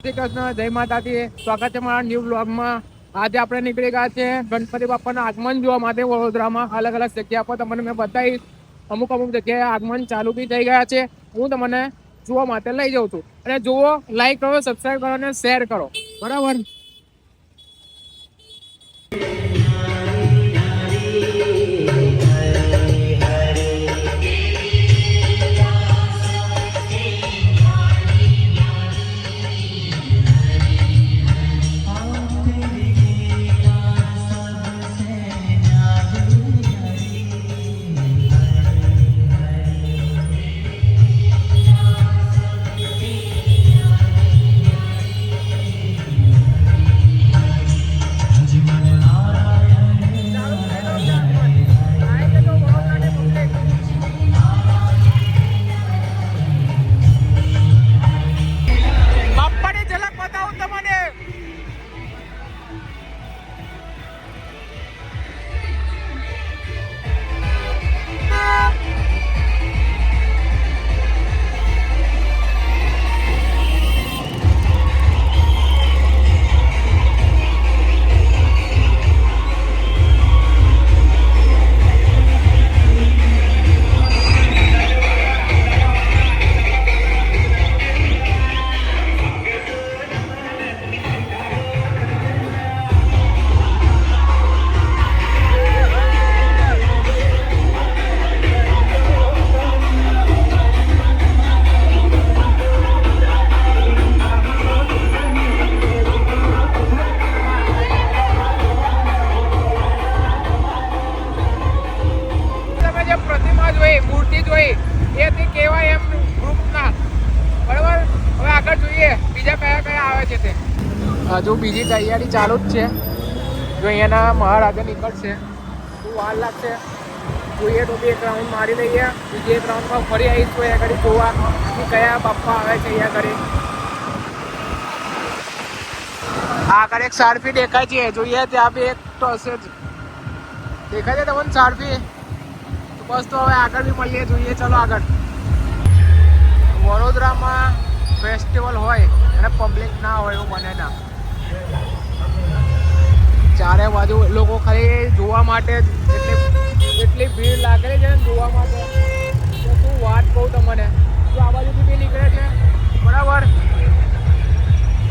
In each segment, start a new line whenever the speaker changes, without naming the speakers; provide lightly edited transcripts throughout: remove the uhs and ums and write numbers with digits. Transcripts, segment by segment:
શ્રી કૃષ્ણ, જય માતાજી. સ્વાગત છે મારા ન્યૂ બ્લોગમાં. આજે આપણે નીકળી ગયા છે ગણપતિ બાપાના આગમન જોવા માટે વડોદરામાં. અલગ અલગ જગ્યા પર તમને મેં બતાવીશ. અમુક જગ્યાએ આગમન ચાલુ બી થઈ ગયા છે. હું તમને જોવા માટે લઈ જાઉં છું. અને જુઓ, લાઈક કરો, સબસ્ક્રાઈબ કરો અને શેર કરો. બરાબર. મૂર્તિ જોઈ એથી કહેવાય એમ ગ્રુપના. બરાબર. હવે આગળ જોઈએ બીજા કયા કયા આવે છે તે. હજુ બીજી તૈયારી ચાલુ જ છે. જો અહીંયાના મહારાજા નીકળશે શું વાર લાગશે જોઈએ તો બી એક રાઉન્ડ મારી લઈએ. બીજી એક રાઉન્ડમાં ફરી આવીશું અહીંયા આગળ જોવા કે કયા બાપ્પા આવે છે અહીંયા આગળ. આગળ એક સારફી દેખાય છે, જોઈએ ત્યાં બી એક તો હશે જ. દેખાય છે તમને સારફી? બસ તો હવે આગળ બી મળીએ, જોઈએ. ચલો આગળ. વડોદરામાં ફેસ્ટિવલ હોય અને પબ્લિક ના હોય એવું બને ના. ચારે બાજુ લોકો ખાલી જોવા માટે એટલી ભીડ લાગેલી છે ને જોવા માટે તો શું વાત કહું તમને. જો આ બાજુથી બી નીકળે છે. બરાબર.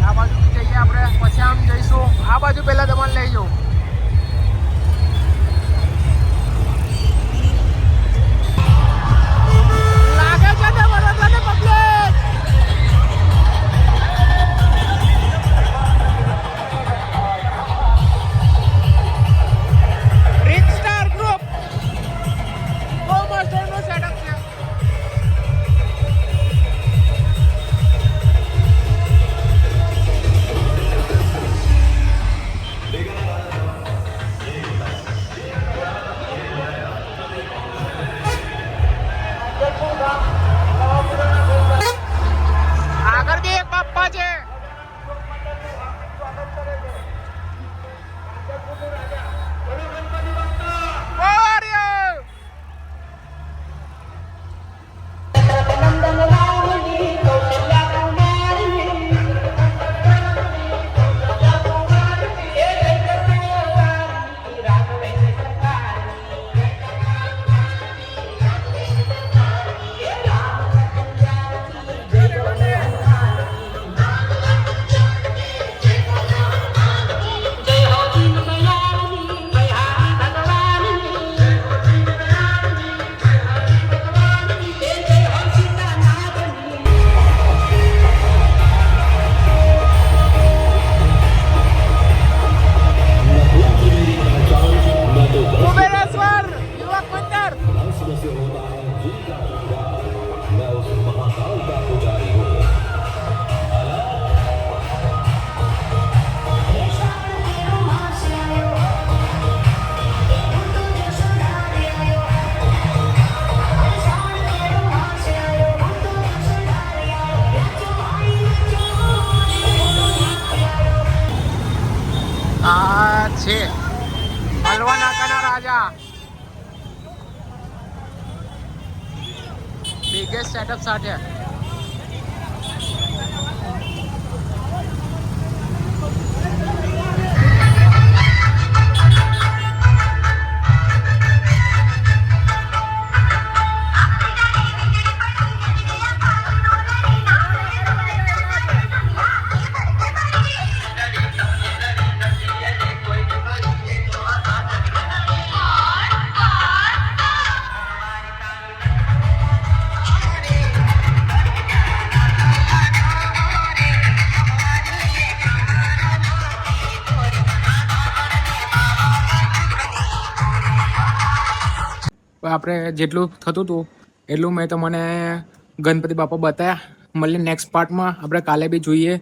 આ બાજુથી જઈએ આપણે, પછી આમ જઈશું. આ બાજુ પહેલાં તમારે લઈ જાઉં. આગળ બી એક બાપ્પા છે. આ છે હલવા નાકાના રાજા. બિગેસ્ટ સેટઅપ સાથે પણ આપણે જેટલું થતું હતું એટલું મેં તમને ગણપતિ બાપા બતાવ્યા. મળીએ નેક્સ્ટ પાર્ટમાં. આપણે કાલે બી જોઈએ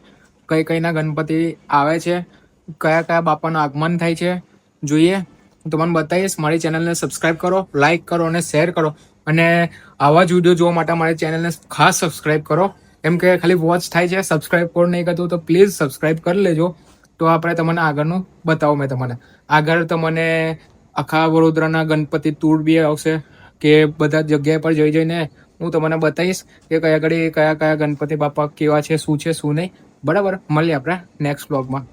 કઈ કઈના ગણપતિ આવે છે, કયા કયા બાપાનું આગમન થાય છે જોઈએ. હું તમને બતાવીશ. મારી ચેનલને સબસ્ક્રાઈબ કરો, લાઇક કરો અને શેર કરો. અને આવા જ વિડીયો જોવા માટે મારી ચેનલને ખાસ સબસ્ક્રાઈબ કરો. કેમ કે ખાલી વોચ થાય છે, સબસ્ક્રાઈબ કોડ નહીં કરતું તો પ્લીઝ સબસ્ક્રાઈબ કરી લેજો. તો આપણે તમને આગળનું બતાવો. મેં તમને આગળ તમને આખા વડોદરાના ગણપતિ ટૂર બી આવશે કે બધા જગ્યાએ પર જઈને હું તમને બતાવીશ કે કયા ઘડી કયા કયા ગણપતિ બાપા કેવા છે, શું નહીં. બરાબર, મળીએ આપણે નેક્સ્ટ બ્લોગમાં.